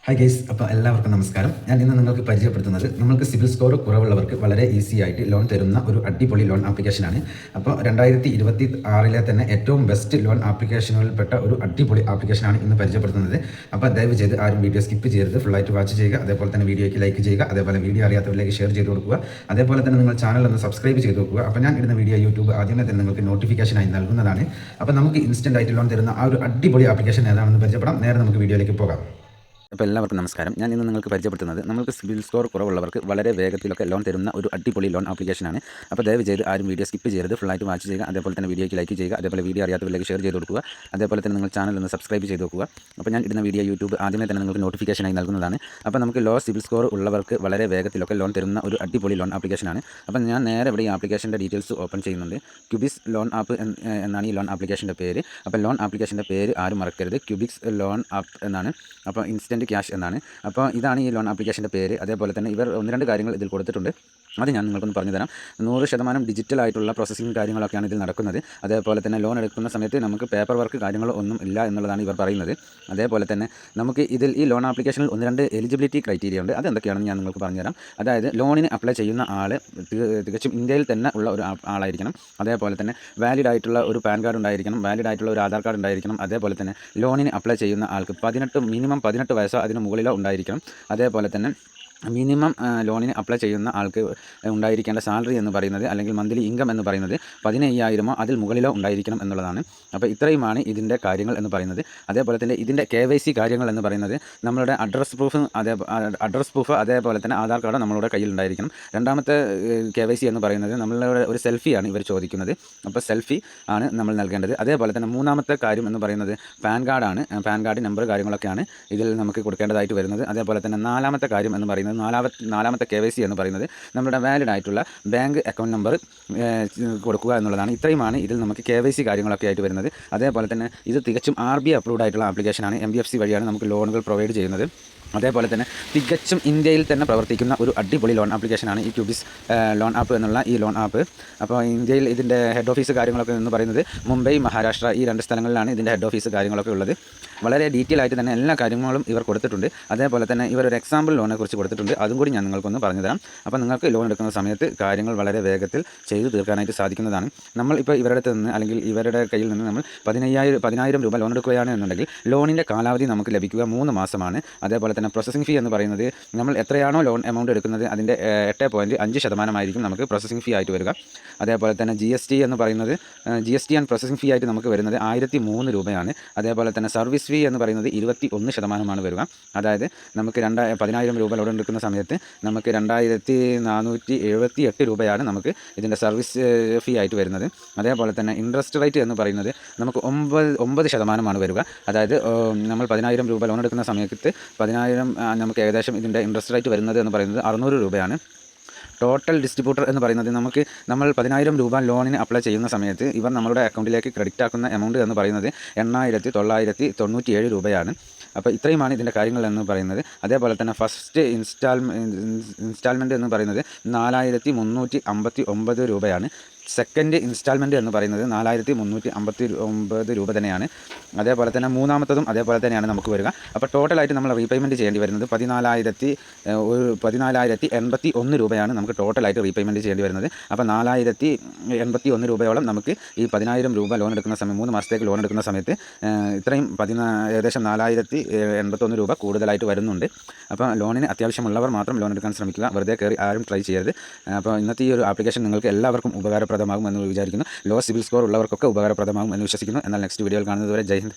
Hi guys, അപ്പോൾ എല്ലാവർക്കും നമസ്കാരം. ഞാൻ ഇന്ന് നിങ്ങൾക്ക് പരിചയപ്പെടുത്തുന്നത് നമ്മൾക്ക് സിബിൽ സ്കോർ കുറവുള്ളവർക്ക് വളരെ ഈസി ആയിട്ട് ലോൺ തരുന്ന ഒരു അടിപൊളി ലോൺ ആപ്ലിക്കേഷനാണ്. അപ്പോൾ 2026 തന്നെ ഏറ്റവും ബെസ്റ്റ് ലോൺ ആപ്ലിക്കേഷനുകളിൽപ്പെട്ട ഒരു അടിപൊളി ആപ്ലിക്കേഷനാണ് ഇന്ന് പരിചയപ്പെടുത്തുന്നത്. അപ്പോൾ ദയവ് ചെയ്ത് ആരും വീഡിയോ സ്കിപ്പ് ചെയ്യരുത്, ഫുള്ളായിട്ട് വാച്ച് ചെയ്യുക. അതേപോലെ തന്നെ വീഡിയോയ്ക്ക് ലൈക്ക് ചെയ്യുക, അതേപോലെ വീഡിയോ അറിയാത്തവരിലേക്ക് ഷെയർ ചെയ്ത് കൊടുക്കുക. അതേപോലെ തന്നെ നിങ്ങൾ ചാനൽ ഒന്ന് സബ്സ്ക്രൈബ് ചെയ്ത് നോക്കുക. അപ്പോൾ ഞാൻ ഇടുന്ന വീഡിയോ യൂട്യൂബ് ആദ്യമേ തന്നെ നിങ്ങൾക്ക് നോട്ടിഫിക്കേഷനായി നൽകുന്നതാണ്. അപ്പോൾ നമുക്ക് ഇൻസ്റ്റൻ്റ് ആയിട്ട് ലോൺ തരുന്ന ആ ഒരു അടിപൊളി ആപ്ലിക്കേഷൻ ഏതാണെന്ന് പരിചയപ്പെടാം. നേരെ നമുക്ക് വീഡിയോയിലേക്ക് പോകാം. അപ്പോൾ എല്ലാവർക്കും നമസ്കാരം. ഞാൻ ഇന്ന് നിങ്ങൾക്ക് പരിചയപ്പെടുത്തുന്നത് നമുക്ക് സിബിൽ സ്കോർ കുറവുള്ളവർക്ക് വളരെ വേഗത്തിലൊക്കെ ലോൺ തരുന്ന ഒരു അടിപൊളി ലോൺ ആപ്ലിക്കേഷനാണ്. അപ്പോൾ ദയവ് ചെയ്ത് ആരും വീഡിയോ സ്കിപ്പ് ചെയ്യരുത്, ഫുള്ളായിട്ട് വാച്ച് ചെയ്യുക. അതേപോലെ തന്നെ വീഡിയോയ്ക്ക് ലൈക്ക് ചെയ്യുക, അതേപോലെ വീഡിയോ അറിയാത്തവരിലേക്ക് ഷെയർ ചെയ്ത് കൊടുക്കുക. അതേപോലെ തന്നെ നിങ്ങൾ ചാനൽ ഒന്ന് സബ്സ്ക്രൈബ് ചെയ്ത് നോക്കുക. അപ്പോൾ ഞാൻ ഇടുന്ന വീഡിയോ യൂട്യൂബ് ആദ്യമേ തന്നെ നിങ്ങൾക്ക് നോട്ടിഫിക്കേഷനായി നൽകുന്നതാണ്. അപ്പോൾ നമുക്ക് ലോ സിബിൽ സ്കോർ ഉള്ളവർക്ക് വളരെ വേഗത്തിലൊക്കെ ലോൺ തരുന്ന ഒരു അടിപൊളി ലോൺ ആപ്ലിക്കേഷനാണ്. അപ്പോൾ ഞാൻ നേരെ ഇവിടെ ഈ ആപ്ലിക്കേഷൻ്റെ ഡീറ്റെയിൽസ് ഓപ്പൺ ചെയ്യുന്നുണ്ട്. ക്യൂബിക്സ് ലോൺ ആപ്പ് എന്നാണ് ഈ ലോൺ ആപ്ലിക്കേഷൻ്റെ പേര്. അപ്പോൾ ലോൺ ആപ്ലിക്കേഷൻ്റെ പേര് ആരും മറക്കരുത്, ക്യൂബിക്സ് ലോൺ ആപ്പ് എന്നാണ്. അപ്പോൾ ഇൻസ്റ്റൻറ്റ് ക്യാഷ് എന്നാണ്. അപ്പോൾ ഇതാണ് ഈ ലോൺ ആപ്ലിക്കേഷൻ്റെ പേര്. അതേപോലെ തന്നെ ഇവർ ഒന്ന് രണ്ട് കാര്യങ്ങൾ ഇതിൽ കൊടുത്തിട്ടുണ്ട്, അത് ഞാൻ നിങ്ങൾക്കൊന്ന് പറഞ്ഞു തരാം. 100% ഡിജിറ്റലായിട്ടുള്ള പ്രോസസ്സിംഗ് കാര്യങ്ങളൊക്കെയാണ് ഇതിൽ നടക്കുന്നത്. അതേപോലെ തന്നെ ലോൺ എടുക്കുന്ന സമയത്ത് നമുക്ക് പേപ്പർ വർക്ക് കാര്യങ്ങളോ ഒന്നും ഇല്ല എന്നുള്ളതാണ് ഇവർ പറയുന്നത്. അതേപോലെ തന്നെ നമുക്ക് ഇതിൽ ഈ ലോൺ ആപ്ലിക്കേഷനിൽ ഒന്ന് രണ്ട് എലിജിബിലിറ്റി ക്രൈറ്റീരിയ ഉണ്ട്. അതെന്തൊക്കെയാണെന്ന് ഞാൻ നിങ്ങൾക്ക് പറഞ്ഞുതരാം. അതായത് ലോണിന് അപ്ലൈ ചെയ്യുന്ന ആൾ തികച്ചും ഇന്ത്യയിൽ തന്നെ ഉള്ള ഒരു ആളായിരിക്കണം. അതേപോലെ തന്നെ വാലിഡ് ആയിട്ടുള്ള ഒരു പാൻ കാർഡ് ഉണ്ടായിരിക്കണം, വാലിഡ് ആയിട്ടുള്ള ഒരു ആധാർ കാർഡ് ഉണ്ടായിരിക്കണം. അതേപോലെ തന്നെ ലോണിന് അപ്ലൈ ചെയ്യുന്ന ആൾക്ക് മിനിമം 18 വയസ്സോ അതിന് മുകളിലോ ഉണ്ടായിരിക്കണം. അതേപോലെ തന്നെ മിനിമം ലോണിന് അപ്ലൈ ചെയ്യുന്ന ആൾക്ക് ഉണ്ടായിരിക്കേണ്ട സാലറി എന്ന് പറയുന്നത്, അല്ലെങ്കിൽ മന്ത്ലി ഇൻകം എന്ന് പറയുന്നത് 15,000 അതിൽ മുകളിലോ ഉണ്ടായിരിക്കണം എന്നുള്ളതാണ്. അപ്പോൾ ഇത്രയുമാണ് ഇതിൻ്റെ കാര്യങ്ങൾ എന്ന് പറയുന്നത്. അതേപോലെ തന്നെ ഇതിൻ്റെ KYC കാര്യങ്ങൾ എന്ന് പറയുന്നത് നമ്മളുടെ അഡ്രസ് പ്രൂഫ് അതേപോലെ തന്നെ ആധാർ കാർഡ് നമ്മളുടെ കയ്യിൽ ഉണ്ടായിരിക്കണം. രണ്ടാമത്തെ KYC എന്ന് പറയുന്നത് നമ്മളുടെ ഒരു സെൽഫിയാണ് ഇവർ ചോദിക്കുന്നത്. അപ്പോൾ സെൽഫി ആണ് നമ്മൾ നൽകേണ്ടത്. അതേപോലെ തന്നെ മൂന്നാമത്തെ കാര്യം എന്ന് പറയുന്നത് പാൻ കാർഡാണ്. പാൻ കാർഡ് നമ്പർ കാര്യങ്ങളൊക്കെയാണ് ഇതിൽ നമുക്ക് കൊടുക്കേണ്ടതായിട്ട് വരുന്നത്. അതേപോലെ തന്നെ നാലാമത്തെ കാര്യം എന്ന് പറയുന്നത് നാലാമത്തെ KYC എന്ന് പറയുന്നത് നമ്മുടെ വാലിഡ് ആയിട്ടുള്ള ബാങ്ക് അക്കൗണ്ട് നമ്പർ കൊടുക്കുക എന്നുള്ളതാണ്. ഇത്രയുമാണ് ഇതിൽ നമുക്ക് KYC കാര്യങ്ങളൊക്കെ ആയിട്ട് വരുന്നത്. അതേപോലെ തന്നെ ഇത് തികച്ചും RBI അപ്രൂവ്ഡ് ആയിട്ടുള്ള ആപ്ലിക്കേഷനാണ്. NBFC വഴിയാണ് നമുക്ക് ലോണുകൾ പ്രൊവൈഡ് ചെയ്യുന്നത്. അതേപോലെ തന്നെ തികച്ചും ഇന്ത്യയിൽ തന്നെ പ്രവർത്തിക്കുന്ന ഒരു അടിപൊളി ലോൺ ആപ്ലിക്കേഷനാണ് ഈ ക്യൂബിക്സ് ലോൺ ആപ്പ് എന്നുള്ള ഈ ലോൺ ആപ്പ്. അപ്പോൾ ഇന്ത്യയിൽ ഇതിൻ്റെ ഹെഡ് ഓഫീസ് കാര്യങ്ങളൊക്കെ എന്ന് പറയുന്നത് മുംബൈ, മഹാരാഷ്ട്ര ഈ രണ്ട് സ്ഥലങ്ങളിലാണ് ഇതിൻ്റെ ഹെഡ് ഓഫീസ് കാര്യങ്ങളൊക്കെ ഉള്ളത്. വളരെ ഡീറ്റെയിൽ ആയിട്ട് തന്നെ എല്ലാ കാര്യങ്ങളും ഇവർ കൊടുത്തിട്ടുണ്ട്. അതേപോലെ തന്നെ ഇവർ ഒരു എക്സാമ്പിൾ ലോണിനെ കുറിച്ച് കൊടുത്തിട്ടുണ്ട്, അതും കൂടി ഞാൻ നിങ്ങൾക്കൊന്ന് പറഞ്ഞു തരാം. അപ്പോൾ നിങ്ങൾക്ക് ലോൺ എടുക്കുന്ന സമയത്ത് കാര്യങ്ങൾ വളരെ വേഗത്തിൽ ചെയ്തു തീർക്കാനായിട്ട് സാധിക്കുന്നതാണ്. നമ്മൾ ഇപ്പോൾ ഇവരുടെ അടുത്ത് നിന്ന് അല്ലെങ്കിൽ ഇവരുടെ കയ്യിൽ നിന്ന് നമ്മൾ 10,000 രൂപ ലോൺ എടുക്കുകയാണ് എന്നുണ്ടെങ്കിൽ ലോണിൻ്റെ കാലാവധി നമുക്ക് ലഭിക്കുക 3 മാസമാണ്. അതേപോലെ തന്നെ പ്രോസസ്സിംഗ് ഫീ എന്ന് പറയുന്നത് നമ്മൾ എത്രയാണോ ലോൺ എമൗണ്ട് എടുക്കുന്നത് അതിൻ്റെ 8.5% ആയിരിക്കും നമുക്ക് പ്രോസസ്സിംഗ് ഫീ ആയിട്ട് വരിക. അതേപോലെ തന്നെ GST എന്ന് പറയുന്നത് GST ആൻഡ് പ്രോസസ്സിംഗ് ഫീ ആയിട്ട് നമുക്ക് വരുന്നത് 1,003 രൂപയാണ്. അതേപോലെ തന്നെ സർവീസ് ഫീ എന്ന് പറയുന്നത് 21% വരിക. അതായത് നമുക്ക് 10,000 രൂപ ലോൺ എടുക്കുന്ന സമയത്ത് നമുക്ക് 2,478 രൂപയാണ് നമുക്ക് ഇതിൻ്റെ സർവീസ് ഫീ ആയിട്ട് വരുന്നത്. അതേപോലെ തന്നെ ഇൻട്രസ്റ്റ് റേറ്റ് എന്ന് പറയുന്നത് നമുക്ക് 9% വരിക. അതായത് നമ്മൾ 10,000 രൂപ ലോൺ എടുക്കുന്ന സമയത്ത് 10,000 നമുക്ക് ഏകദേശം ഇതിൻ്റെ ഇൻട്രസ്റ്റ് റേറ്റ് വരുന്നത് എന്ന് പറയുന്നത് 600 രൂപയാണ്. ടോട്ടൽ ഡിസ്ട്രിബ്യൂട്ടർ എന്ന് പറയുന്നത് നമ്മൾ 10,000 രൂപ ലോണിന് അപ്ലൈ ചെയ്യുന്ന സമയത്ത് ഇവർ നമ്മളുടെ അക്കൗണ്ടിലേക്ക് ക്രെഡിറ്റ് ആക്കുന്ന എമൗണ്ട് എന്ന് പറയുന്നത് 8,997 രൂപയാണ്. അപ്പോൾ ഇത്രയുമാണ് ഇതിൻ്റെ കാര്യങ്ങൾ എന്ന് പറയുന്നത്. അതേപോലെ തന്നെ ഫസ്റ്റ് ഇൻസ്റ്റാൾമെൻറ്റ് എന്ന് പറയുന്നത് 4,359 രൂപയാണ്. സെക്കൻഡ് ഇൻസ്റ്റാൾമെൻറ്റ് എന്ന് പറയുന്നത് 4,359 രൂപ തന്നെയാണ്. അതേപോലെ തന്നെ മൂന്നാമത്തതും അതേപോലെ തന്നെയാണ് നമുക്ക് വരിക. അപ്പോൾ ടോട്ടലായിട്ട് നമ്മൾ റീപേയ്മെൻറ്റ് ചെയ്യേണ്ടി വരുന്നത് 14,081 രൂപയാണ് നമുക്ക് ടോട്ടലായിട്ട് റീപേയ്മെൻറ്റ് ചെയ്യേണ്ടി വരുന്നത്. അപ്പോൾ 4,081 രൂപയോളം നമുക്ക് ഈ 10,000 രൂപ ലോൺ എടുക്കുന്ന സമയം 3 മാസത്തേക്ക് ലോൺ എടുക്കുന്ന സമയത്ത് ഇത്രയും ഏകദേശം 4,081 രൂപ കൂടുതലായിട്ട് വരുന്നുണ്ട്. അപ്പോൾ ലോണിന് അത്യാവശ്യമുള്ളവർ മാത്രം ലോൺ എടുക്കാൻ ശ്രമിക്കുക, വെറുതെ കയറി ആരും ട്രൈ ചെയ്യരുത്. അപ്പോൾ ഇന്നത്തെ ഈ ഒരു ആപ്ലിക്കേഷൻ നിങ്ങൾക്ക് എല്ലാവർക്കും ഉപകാരപ്രദമാകുമെന്ന് വിചാരിക്കുന്നു. ലോ സിബിൽ സ്കോർ ഉള്ളവർക്കൊക്കെ ഉപകാരപ്രദമാകും എന്ന് വിശ്വസിക്കുന്നു. എന്നാൽ നെക്സ്റ്റ് വീഡിയോയിൽ കാണുന്നതുവരെ ജയ് ഹിന്ദ്.